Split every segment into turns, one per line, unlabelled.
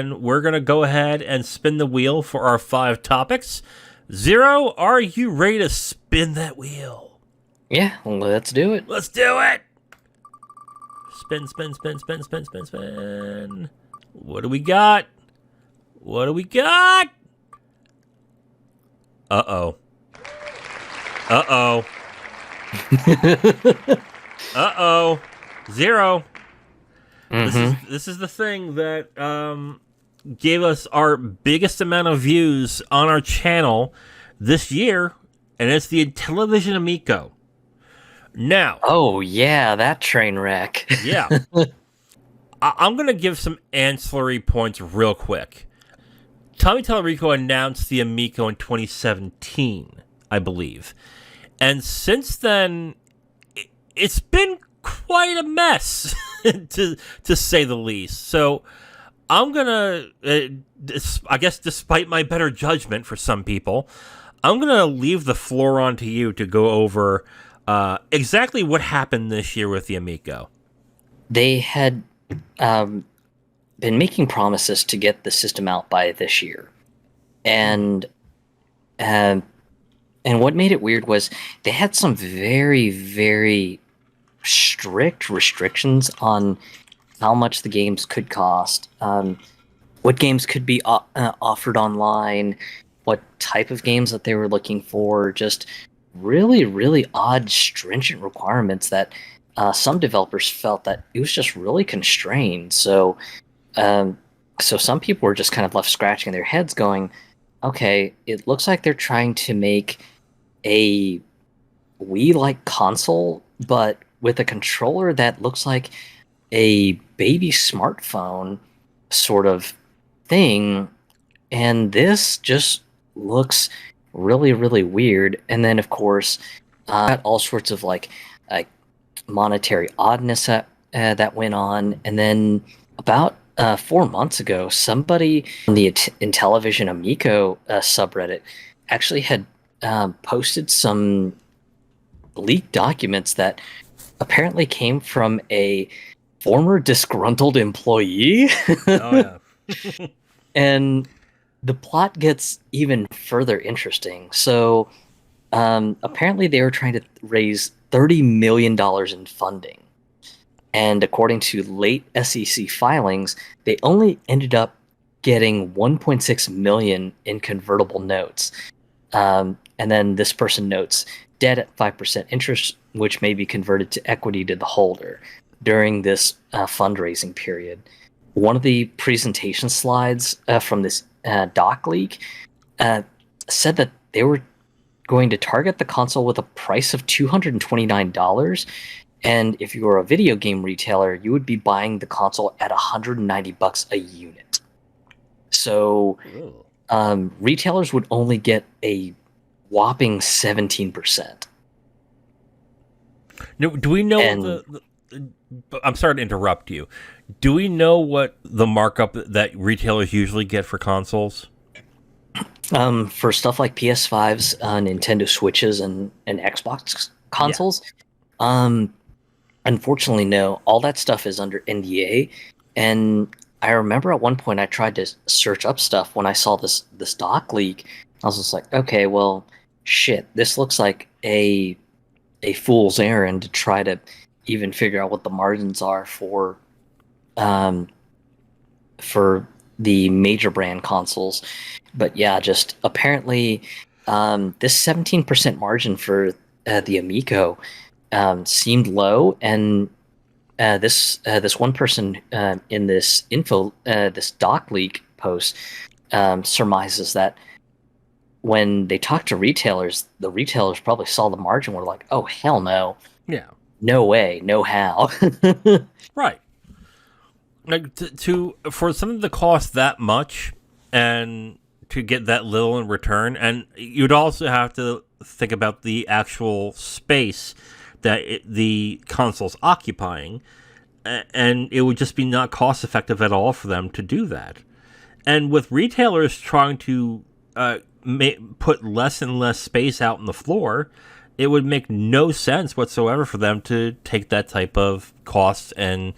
and we're going to go ahead and spin the wheel for our 5 topics. Zero, are you ready to spin that wheel?
Yeah, let's do it.
Let's do it! Spin, spin, spin, spin, spin, spin, spin. What do we got? What do we got? Uh-oh. Uh-oh. Uh-oh. Zero. This is the thing that gave us our biggest amount of views on our channel this year, and it's the Intellivision Amico. Now.
Oh, yeah, that train wreck.
Yeah. I'm going to give some ancillary points real quick. Tommy Tallarico announced the Amico in 2017, I believe. And since then, it's been quite a mess, to say the least. So I'm going to, I guess despite my better judgment for some people, I'm going to leave the floor on to you to go over exactly what happened this year with the Amico.
They had been making promises to get the system out by this year. And what made it weird was they had some very, very strict restrictions on how much the games could cost, what games could be offered online, what type of games that they were looking for, just really, really odd, stringent requirements that some developers felt that it was just really constrained. So some people were just kind of left scratching their heads going, okay, it looks like they're trying to make a Wii-like console, but with a controller that looks like a baby smartphone sort of thing. And this just looks really, really weird. And then, of course, got all sorts of like monetary oddness that went on. And then about 4 months ago, somebody on the Intellivision Amico subreddit actually had posted some leaked documents that apparently came from a former disgruntled employee.
Oh, yeah.
And the plot gets even further interesting. So apparently they were trying to raise $30 million in funding. And according to late SEC filings, they only ended up getting $1.6 million in convertible notes. And then this person notes, debt at 5% interest, which may be converted to equity to the holder during this fundraising period. One of the presentation slides from this doc leak said that they were going to target the console with a price of $229. And if you were a video game retailer, you would be buying the console at $190 a unit. So retailers would only get a whopping 17%.
No, do we know I'm sorry to interrupt you. Do we know what the markup that retailers usually get for consoles?
For stuff like PS5s, Nintendo Switches, and Xbox consoles, unfortunately, no. All that stuff is under NDA. And I remember at one point I tried to search up stuff when I saw this doc leak. I was just like, okay, well, shit, this looks like a fool's errand to try to even figure out what the margins are for the major brand consoles. But yeah, just apparently this 17% margin for the Amico seemed low, and this one person in this this doc leak post surmises that when they talked to retailers, the retailers probably saw the margin and were like, oh, hell no.
Yeah.
No way, no how.
Right. Like for something to cost that much and to get that little in return, and you'd also have to think about the actual space that the console's occupying, and it would just be not cost effective at all for them to do that. And with retailers trying to put less and less space out on the floor, it would make no sense whatsoever for them to take that type of cost and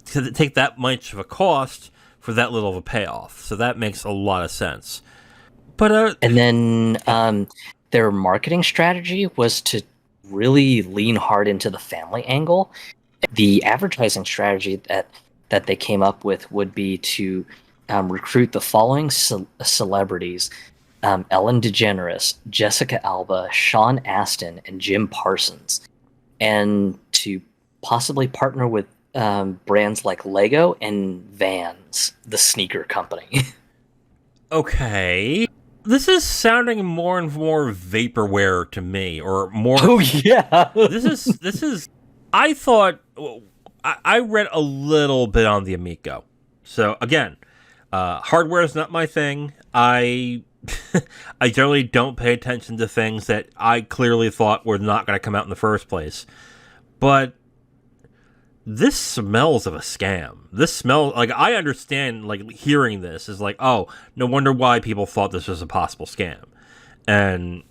to take that much of a cost for that little of a payoff. So that makes a lot of sense. But
And then their marketing strategy was to really lean hard into the family angle. The advertising strategy that they came up with would be to recruit the following celebrities: Ellen DeGeneres, Jessica Alba, Sean Astin, and Jim Parsons, and to possibly partner with brands like Lego and Vans, the sneaker company.
okay. This is sounding more and more vaporware to me, or more.
Oh yeah.
This is. I thought I read a little bit on the Amico, so again, hardware is not my thing. I I generally don't pay attention to things that I clearly thought were not going to come out in the first place, but this smells of a scam. This smell, like, I understand, like, hearing this is like, oh, no wonder why people thought this was a possible scam. And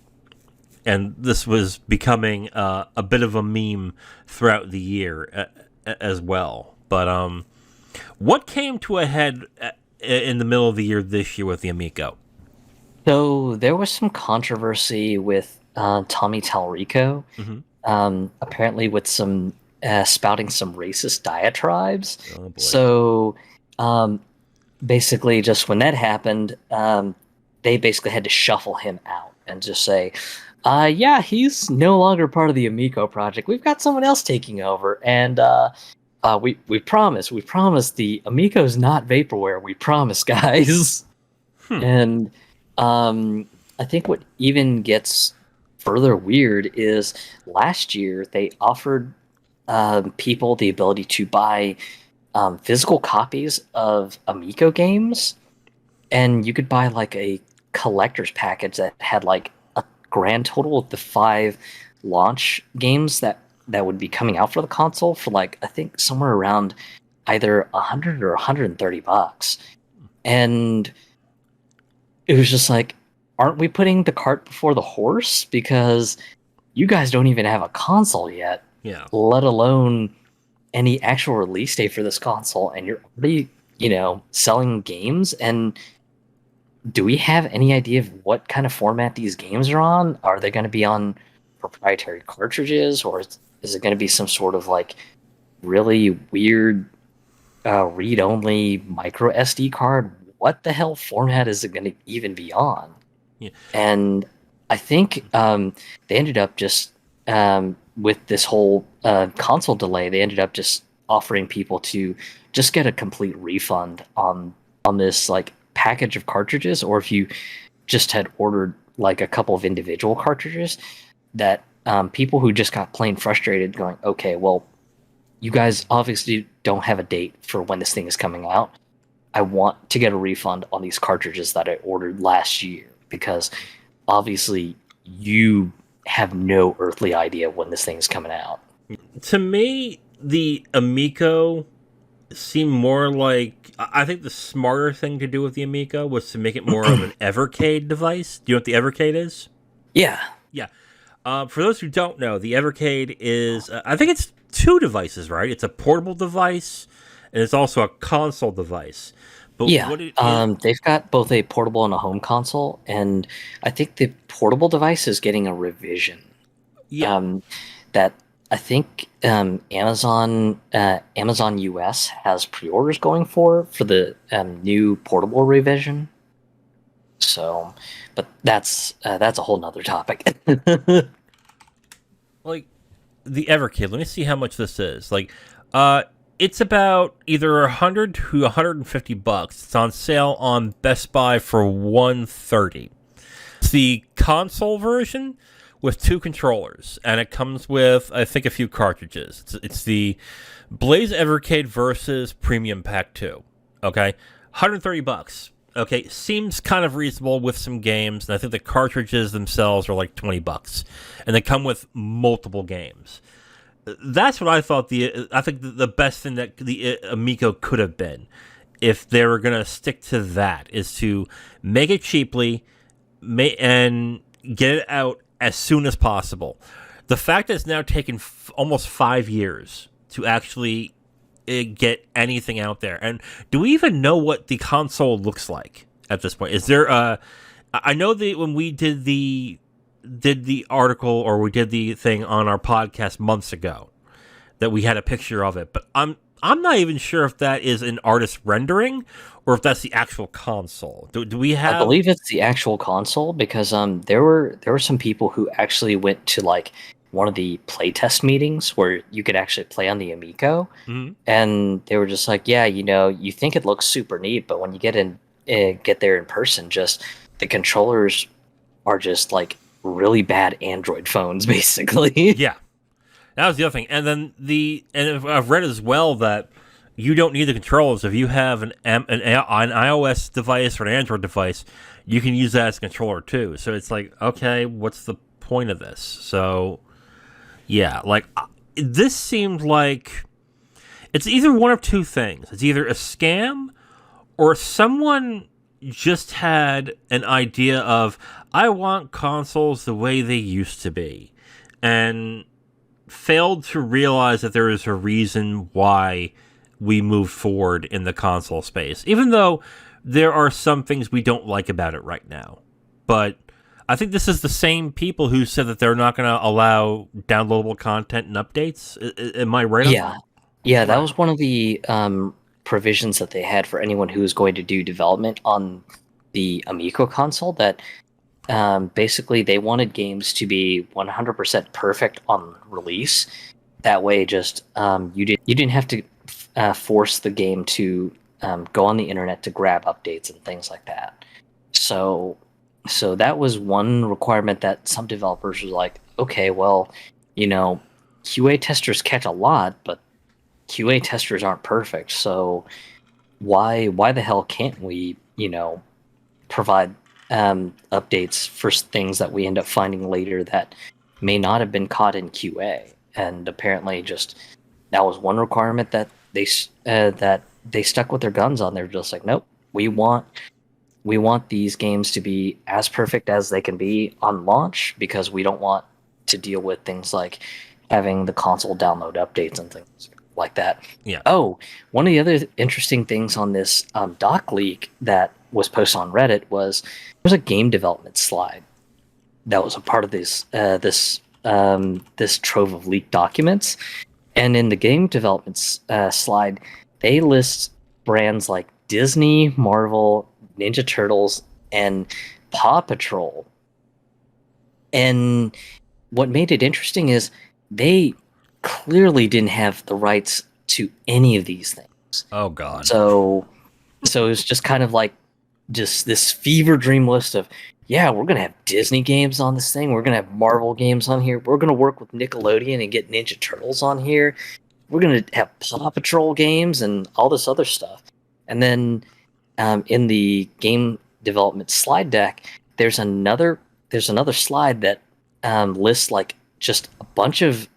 this was becoming a bit of a meme throughout the year as well. But what came to a head in the middle of the year this year with the Amico?
So there was some controversy with Tommy Talrico, apparently with some spouting some racist diatribes.
Oh boy.
So basically, just when that happened, they basically had to shuffle him out and just say, yeah, he's no longer part of the Amico project. We've got someone else taking over, and we promise the Amico's not vaporware. We promise, guys. And I think what even gets further weird is last year they offered people the ability to buy physical copies of Amico games, and you could buy like a collector's package that had like a grand total of the 5 launch games that would be coming out for the console for like I think somewhere around either $100 or $130, and it was just like, aren't we putting the cart before the horse? Because you guys don't even have a console yet.
Yeah.
Let alone any actual release date for this console, and you're already, selling games. And do we have any idea of what kind of format these games are on? Are they going to be on proprietary cartridges, or is it going to be some sort of like really weird read-only micro SD card? What the hell format is it going to even be on?
Yeah.
And I think they ended up just with this whole console delay, they ended up just offering people to just get a complete refund on this like package of cartridges, or if you just had ordered like a couple of individual cartridges, that people who just got plain frustrated going, okay, well, you guys obviously don't have a date for when this thing is coming out. I want to get a refund on these cartridges that I ordered last year, because obviously you have no earthly idea when this thing is coming out.
To me, the Amico seemed more like, I think the smarter thing to do with the Amico was to make it more of an Evercade device. Do you know what the Evercade is?
Yeah.
Yeah. For those who don't know, the Evercade is, I think it's 2 devices, right? It's a portable device, and it's also a console device. But
yeah, they've got both a portable and a home console, and I think the portable device is getting a revision.
Yeah.
That I think Amazon US has pre-orders going for the new portable revision. So, but that's a whole nother topic.
Like the Evercade, let me see how much this is. Like, it's about either $100 to $150. It's on sale on Best Buy for $130. It's the console version with 2 controllers, and it comes with, I think, a few cartridges. It's the Blaze Evercade versus Premium Pack 2. Okay, $130. Okay, seems kind of reasonable with some games, and I think the cartridges themselves are like $20, and they come with multiple games. That's what I thought. I think the best thing that the Amico could have been, if they were gonna stick to that, is to make it cheaply, and get it out as soon as possible. The fact that it's now taken almost 5 years to actually get anything out there. And do we even know what the console looks like at this point? Is there I know that when we did the article, or we did the thing on our podcast months ago, that we had a picture of it, but I'm not even sure if that is an artist rendering or if that's the actual console. Do we have?
I believe it's the actual console, because there were some people who actually went to like one of the playtest meetings where you could actually play on the Amico,
Mhm.
and they were just like, yeah, you think it looks super neat, but when you get there in person, just the controllers are just like really bad Android phones, basically.
Yeah, that was the other thing. And then I've read as well that you don't need the controllers. If you have an iOS device or an Android device, you can use that as a controller too. So it's like, okay, what's the point of this? So yeah, like this seemed like it's either one of two things. It's either a scam, or someone just had an idea of, I want consoles the way they used to be, and failed to realize that there is a reason why we moved forward in the console space, even though there are some things we don't like about it right now. But I think this is the same people who said that they're not going to allow downloadable content and updates. Am I right on
Yeah,
that?
yeah, that
Right.
was one of the provisions that they had for anyone who was going to do development on the Amico console. That basically they wanted games to be 100% perfect on release. That way, just you didn't have to force the game to go on the internet to grab updates and things like that. So, so that was one requirement that some developers were like, okay, well, you know, QA testers catch a lot, but QA testers aren't perfect. So why the hell can't we, provide updates for things that we end up finding later that may not have been caught in QA? And apparently, just that was one requirement that they stuck with their guns on. They're just like, nope, we want these games to be as perfect as they can be on launch, because we don't want to deal with things like having the console download updates and things like that.
Yeah.
Oh, one of the other interesting things on this doc leak that was posted on Reddit was there was a game development slide that was a part of this trove of leaked documents. And in the game development slide, they list brands like Disney, Marvel, Ninja Turtles, and Paw Patrol. And what made it interesting is they clearly didn't have the rights to any of these things.
Oh God.
So it was just kind of like just this fever dream list of, yeah, we're gonna have Disney games on this thing, we're gonna have Marvel games on here, we're gonna work with Nickelodeon and get Ninja Turtles on here, we're gonna have Paw Patrol games and all this other stuff. And then in the game development slide deck, there's another slide that lists like just a bunch of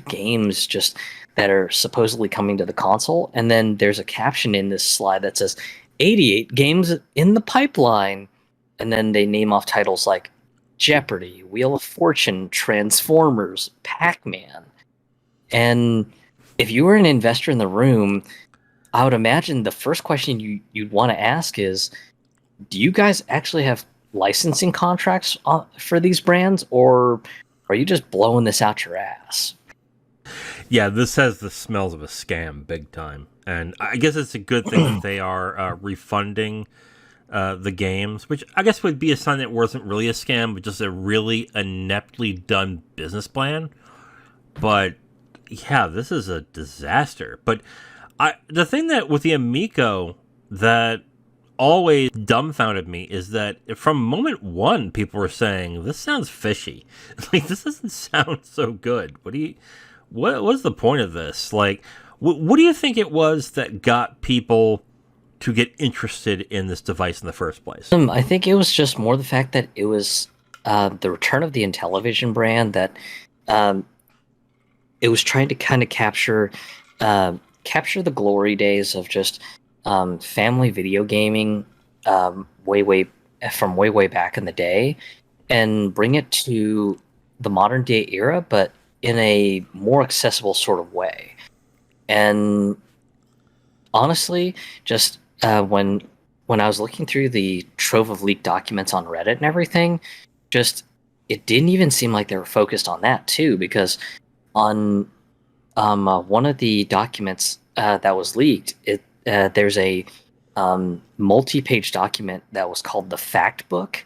games just that are supposedly coming to the console, and then there's a caption in this slide that says 88 games in the pipeline, and then they name off titles like Jeopardy, Wheel of Fortune, Transformers, Pac-Man. And if you were an investor in the room, I would imagine the first question you'd want to ask is, do you guys actually have licensing contracts for these brands, or are you just blowing this out your ass?
Yeah, this has the smells of a scam big time. And I guess it's a good thing that they are refunding the games, which I guess would be a sign that it wasn't really a scam, but just a really ineptly done business plan. But yeah, this is a disaster. But the thing that with the Amico that always dumbfounded me is that from moment one, people were saying this sounds fishy. Like, this doesn't sound so good. What was the point of this? Like, what do you think it was that got people to get interested in this device in the first place?
I think it was just more the fact that it was the return of the Intellivision brand, that it was trying to kind of capture the glory days of just family video gaming, way back in the day, and bring it to the modern day era, but in a more accessible sort of way. And honestly, just when I was looking through the trove of leaked documents on Reddit and everything, just it didn't even seem like they were focused on that too, because on one of the documents that was leaked, there's a multi-page document that was called the Fact Book.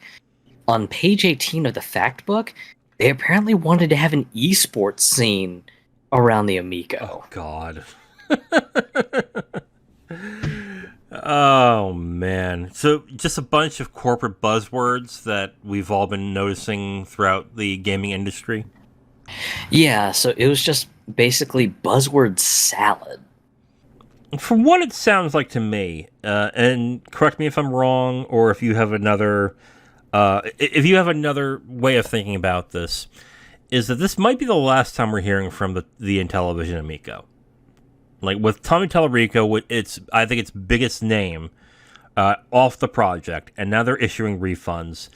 On page 18 of the Fact Book, they apparently wanted to have an esports scene around the Amico.
Oh, God. Oh, man. So just a bunch of corporate buzzwords that we've all been noticing throughout the gaming industry?
Yeah, so it was just basically buzzword salad.
From what it sounds like to me, and correct me if I'm wrong, or if you have another way of thinking about this, is that this might be the last time we're hearing from the Intellivision Amico. Like with Tommy Tallarico, I think its biggest name off the project, and now they're issuing refunds.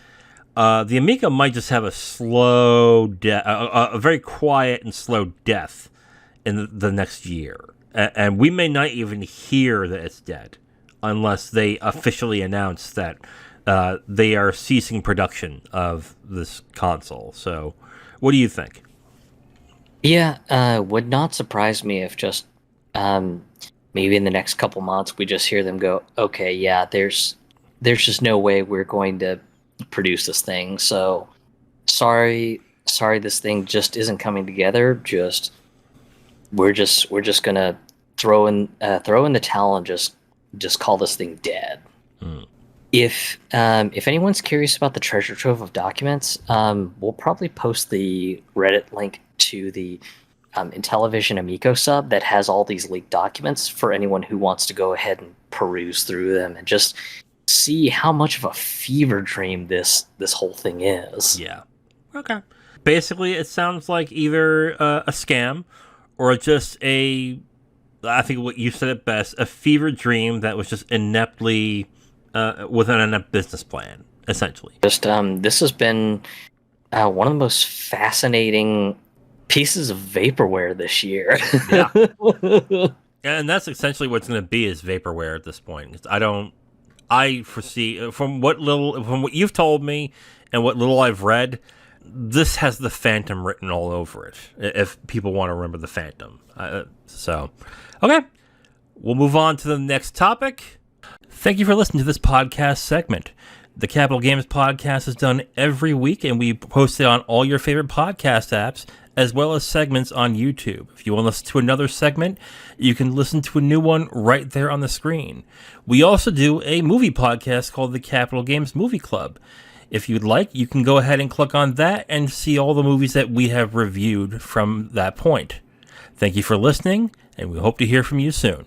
The Amico might just have a slow death, a very quiet and slow death in the next year, and we may not even hear that it's dead unless they officially announce that they are ceasing production of this console. So, what do you think?
Yeah, would not surprise me if just maybe in the next couple months we just hear them go, okay, yeah, there's just no way we're going to produce this thing. So sorry, this thing just isn't coming together. We're just gonna throw in the towel and just call this thing dead.
Hmm.
If anyone's curious about the treasure trove of documents, we'll probably post the Reddit link to the Intellivision Amico sub that has all these leaked documents for anyone who wants to go ahead and peruse through them and just see how much of a fever dream this whole thing is.
Yeah. Okay. Basically, it sounds like either a scam or just I think what you said it best, a fever dream that was just ineptly with an inept business plan, essentially.
Just this has been one of the most fascinating pieces of vaporware this year.
Yeah. And that's essentially what's going to be is vaporware at this point. I foresee from what you've told me and what little I've read, this has the Phantom written all over it. If people want to remember the Phantom, okay, we'll move on to the next topic. Thank you for listening to this podcast segment. The Capital Games podcast is done every week, and we post it on all your favorite podcast apps, as well as segments on YouTube. If you want to listen to another segment, you can listen to a new one right there on the screen. We also do a movie podcast called the Capital Games Movie Club. If you'd like, you can go ahead and click on that and see all the movies that we have reviewed from that point. Thank you for listening, and we hope to hear from you soon.